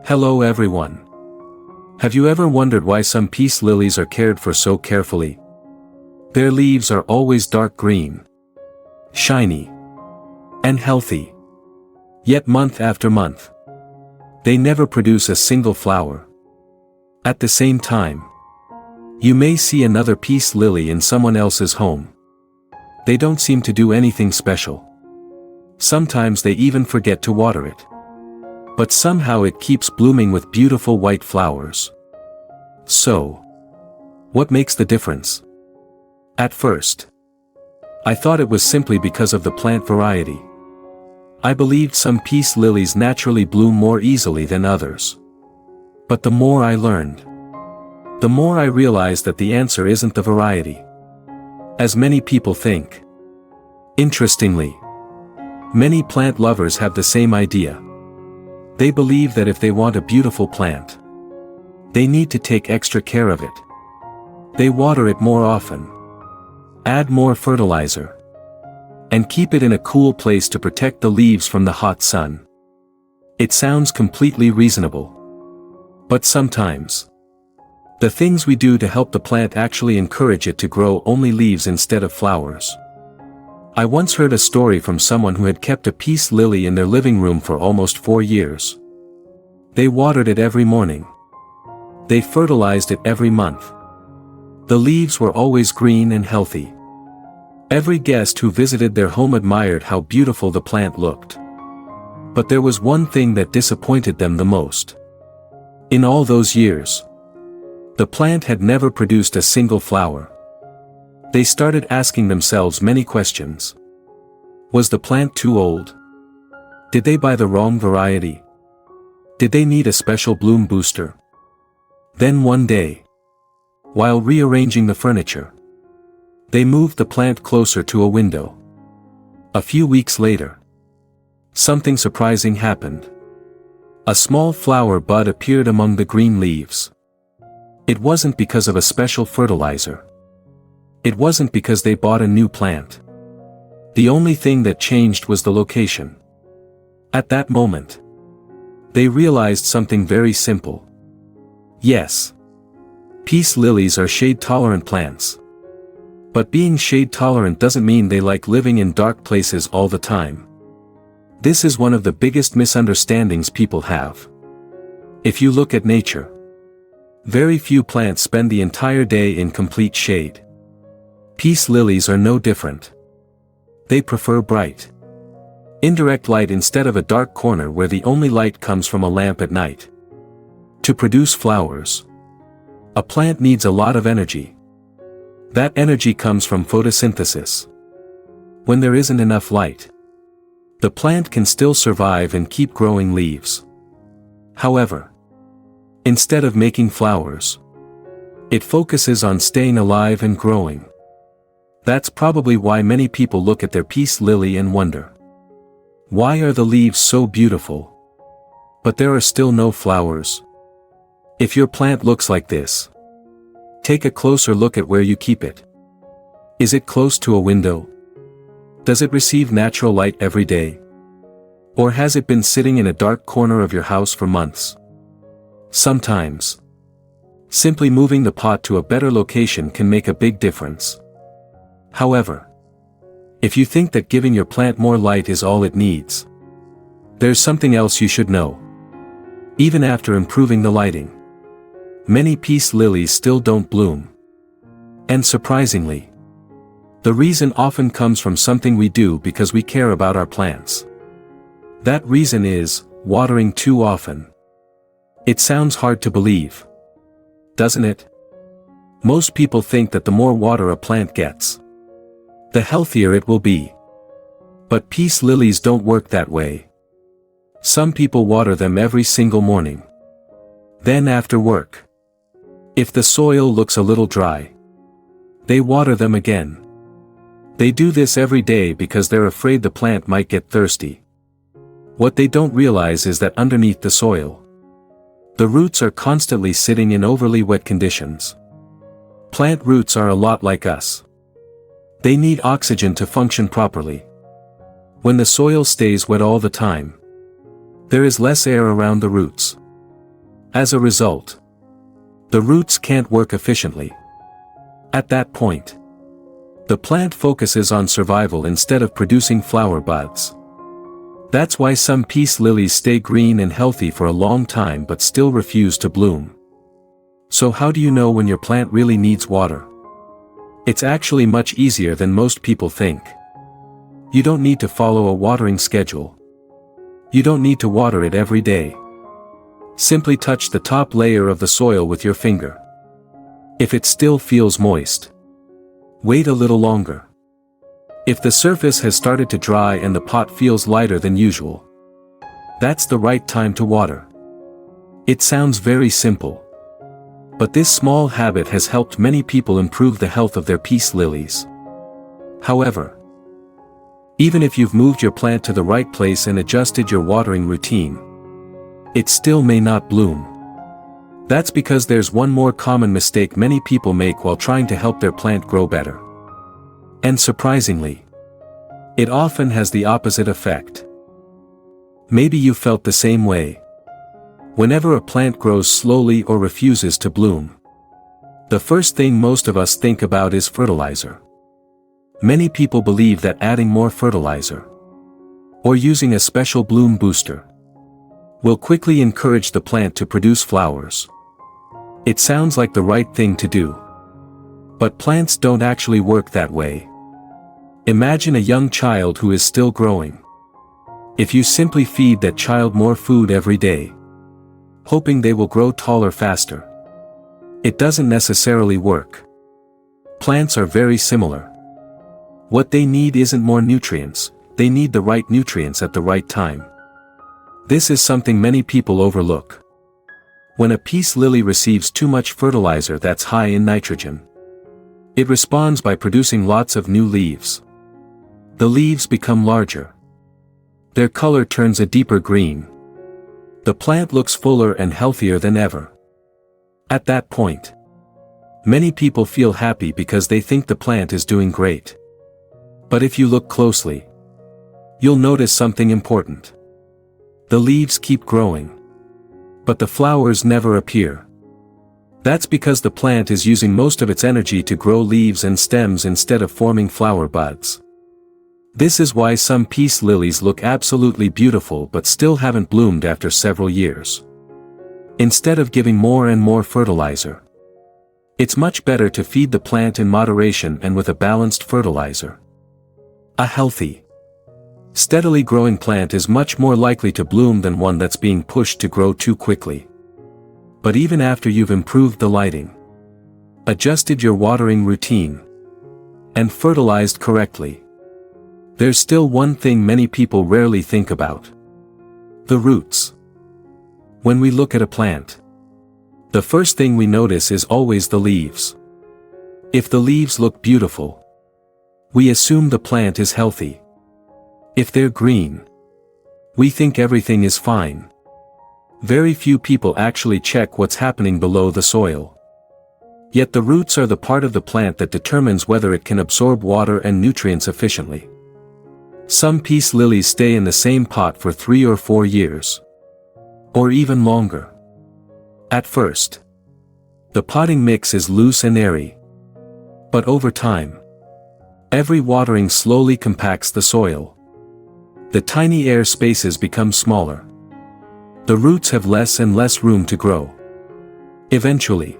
Hello everyone. Have you ever wondered why some peace lilies are cared for so carefully? Their leaves are always dark green, shiny, and healthy. Yet month after month, they never produce a single flower. At the same time, you may see another peace lily in someone else's home. They don't seem to do anything special. Sometimes they even forget to water it. But somehow it keeps blooming with beautiful white flowers. So, what makes the difference? At first, I thought it was simply because of the plant variety. I believed some peace lilies naturally bloom more easily than others. But the more I learned, the more I realized that the answer isn't the variety, as many people think. Interestingly, many plant lovers have the same idea. They believe that if they want a beautiful plant, they need to take extra care of it. They water it more often, add more fertilizer, and keep it in a cool place to protect the leaves from the hot sun. It sounds completely reasonable. But sometimes, the things we do to help the plant actually encourage it to grow only leaves instead of flowers. I once heard a story from someone who had kept a peace lily in their living room for almost 4 years. They watered it every morning. They fertilized it every month. The leaves were always green and healthy. Every guest who visited their home admired how beautiful the plant looked. But there was one thing that disappointed them the most. In all those years, the plant had never produced a single flower. They started asking themselves many questions. Was the plant too old? Did they buy the wrong variety? Did they need a special bloom booster? Then one day, while rearranging the furniture, they moved the plant closer to a window. A few weeks later, something surprising happened. A small flower bud appeared among the green leaves. It wasn't because of a special fertilizer. It wasn't because they bought a new plant. The only thing that changed was the location. At that moment, they realized something very simple. Yes, peace lilies are shade-tolerant plants. But being shade-tolerant doesn't mean they like living in dark places all the time. This is one of the biggest misunderstandings people have. If you look at nature, very few plants spend the entire day in complete shade. Peace lilies are no different. They prefer bright, indirect light instead of a dark corner where the only light comes from a lamp at night. To produce flowers, a plant needs a lot of energy. That energy comes from photosynthesis. When there isn't enough light, the plant can still survive and keep growing leaves. However, instead of making flowers, it focuses on staying alive and growing. That's probably why many people look at their peace lily and wonder, why are the leaves so beautiful, but there are still no flowers? If your plant looks like this, take a closer look at where you keep it. Is it close to a window? Does it receive natural light every day? Or has it been sitting in a dark corner of your house for months? Sometimes, simply moving the pot to a better location can make a big difference. However, if you think that giving your plant more light is all it needs, there's something else you should know. Even after improving the lighting, many peace lilies still don't bloom. And surprisingly, the reason often comes from something we do because we care about our plants. That reason is watering too often. It sounds hard to believe, doesn't it? Most people think that the more water a plant gets, the healthier it will be. But peace lilies don't work that way. Some people water them every single morning. Then after work, if the soil looks a little dry, they water them again. They do this every day because they're afraid the plant might get thirsty. What they don't realize is that underneath the soil, the roots are constantly sitting in overly wet conditions. Plant roots are a lot like us. They need oxygen to function properly. When the soil stays wet all the time, there is less air around the roots. As a result, the roots can't work efficiently. At that point, the plant focuses on survival instead of producing flower buds. That's why some peace lilies stay green and healthy for a long time but still refuse to bloom. So how do you know when your plant really needs water? It's actually much easier than most people think. You don't need to follow a watering schedule. You don't need to water it every day. Simply touch the top layer of the soil with your finger. If it still feels moist, wait a little longer. If the surface has started to dry and the pot feels lighter than usual, that's the right time to water. It sounds very simple, but this small habit has helped many people improve the health of their peace lilies. However, even if you've moved your plant to the right place and adjusted your watering routine, it still may not bloom. That's because there's one more common mistake many people make while trying to help their plant grow better. And surprisingly, it often has the opposite effect. Maybe you felt the same way. Whenever a plant grows slowly or refuses to bloom, the first thing most of us think about is fertilizer. Many people believe that adding more fertilizer, or using a special bloom booster, will quickly encourage the plant to produce flowers. It sounds like the right thing to do. But plants don't actually work that way. Imagine a young child who is still growing. If you simply feed that child more food every day, hoping they will grow taller faster, it doesn't necessarily work. Plants are very similar. What they need isn't more nutrients, they need the right nutrients at the right time. This is something many people overlook. When a peace lily receives too much fertilizer that's high in nitrogen, it responds by producing lots of new leaves. The leaves become larger. Their color turns a deeper green. The plant looks fuller and healthier than ever. At that point, many people feel happy because they think the plant is doing great. But if you look closely, you'll notice something important. The leaves keep growing, but the flowers never appear. That's because the plant is using most of its energy to grow leaves and stems instead of forming flower buds. This is why some peace lilies look absolutely beautiful but still haven't bloomed after several years. Instead of giving more and more fertilizer, it's much better to feed the plant in moderation and with a balanced fertilizer. A healthy, steadily growing plant is much more likely to bloom than one that's being pushed to grow too quickly. But even after you've improved the lighting, adjusted your watering routine, and fertilized correctly, there's still one thing many people rarely think about: the roots. When we look at a plant, the first thing we notice is always the leaves. If the leaves look beautiful, we assume the plant is healthy. If they're green, we think everything is fine. Very few people actually check what's happening below the soil. Yet the roots are the part of the plant that determines whether it can absorb water and nutrients efficiently. Some peace lilies stay in the same pot for 3 or 4 years. Or even longer. At first, the potting mix is loose and airy. But over time, every watering slowly compacts the soil. The tiny air spaces become smaller. The roots have less and less room to grow. Eventually,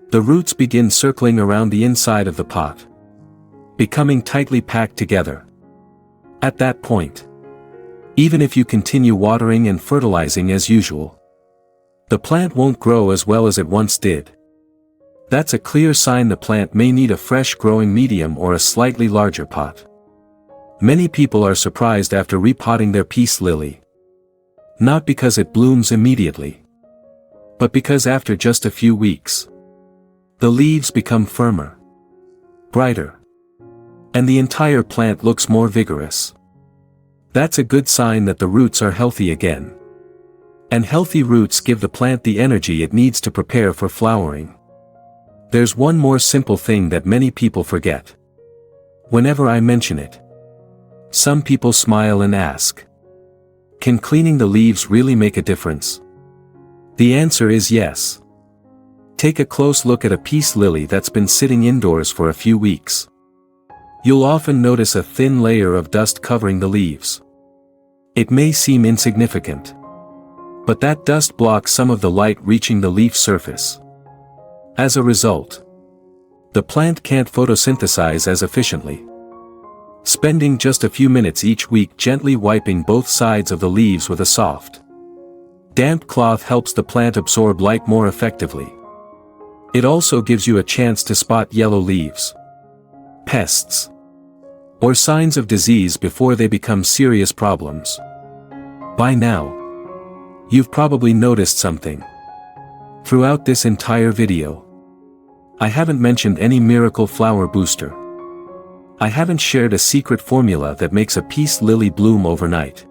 the roots begin circling around the inside of the pot, becoming tightly packed together. At that point, even if you continue watering and fertilizing as usual, the plant won't grow as well as it once did. That's a clear sign the plant may need a fresh growing medium or a slightly larger pot. Many people are surprised after repotting their peace lily. Not because it blooms immediately, but because after just a few weeks, the leaves become firmer, brighter, and the entire plant looks more vigorous. That's a good sign that the roots are healthy again. And healthy roots give the plant the energy it needs to prepare for flowering. There's one more simple thing that many people forget. Whenever I mention it, some people smile and ask, "Can cleaning the leaves really make a difference?" The answer is yes. Take a close look at a peace lily that's been sitting indoors for a few weeks. You'll often notice a thin layer of dust covering the leaves. It may seem insignificant, but that dust blocks some of the light reaching the leaf surface. As a result, the plant can't photosynthesize as efficiently. Spending just a few minutes each week gently wiping both sides of the leaves with a soft, damp cloth helps the plant absorb light more effectively. It also gives you a chance to spot yellow leaves, pests, or signs of disease before they become serious problems. By now, you've probably noticed something. Throughout this entire video, I haven't mentioned any miracle flower booster. I haven't shared a secret formula that makes a peace lily bloom overnight.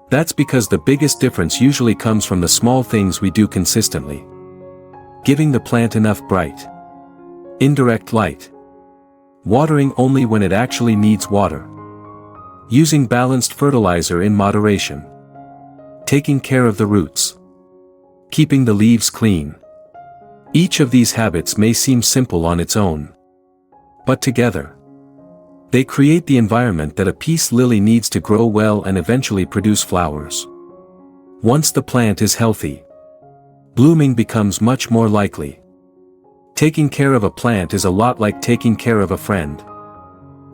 That's because the biggest difference usually comes from the small things we do consistently. Giving the plant enough bright, indirect light. Watering only when it actually needs water. Using balanced fertilizer in moderation. Taking care of the roots. Keeping the leaves clean. Each of these habits may seem simple on its own, but together, they create the environment that a peace lily needs to grow well and eventually produce flowers. Once the plant is healthy, blooming becomes much more likely. Taking care of a plant is a lot like taking care of a friend.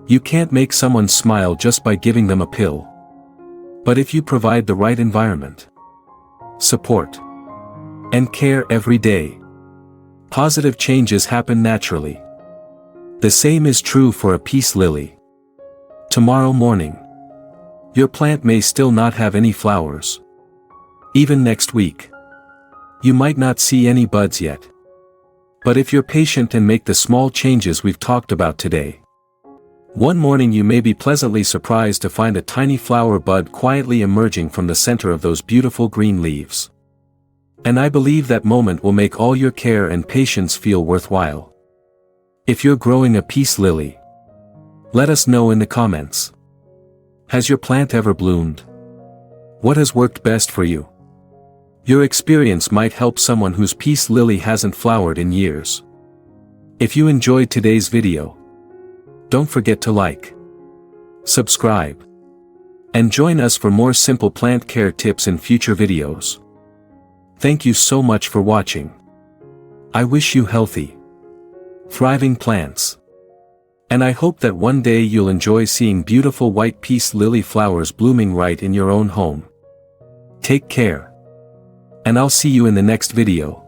You can't make someone smile just by giving them a pill. But if you provide the right environment, support, and care every day, positive changes happen naturally. The same is true for a peace lily. Tomorrow morning, your plant may still not have any flowers. Even next week, you might not see any buds yet. But if you're patient and make the small changes we've talked about today, one morning you may be pleasantly surprised to find a tiny flower bud quietly emerging from the center of those beautiful green leaves. And I believe that moment will make all your care and patience feel worthwhile. If you're growing a peace lily, let us know in the comments. Has your plant ever bloomed? What has worked best for you? Your experience might help someone whose peace lily hasn't flowered in years. If you enjoyed today's video, don't forget to like, subscribe, and join us for more simple plant care tips in future videos. Thank you so much for watching. I wish you healthy, thriving plants. And I hope that one day you'll enjoy seeing beautiful white peace lily flowers blooming right in your own home. Take care. And I'll see you in the next video.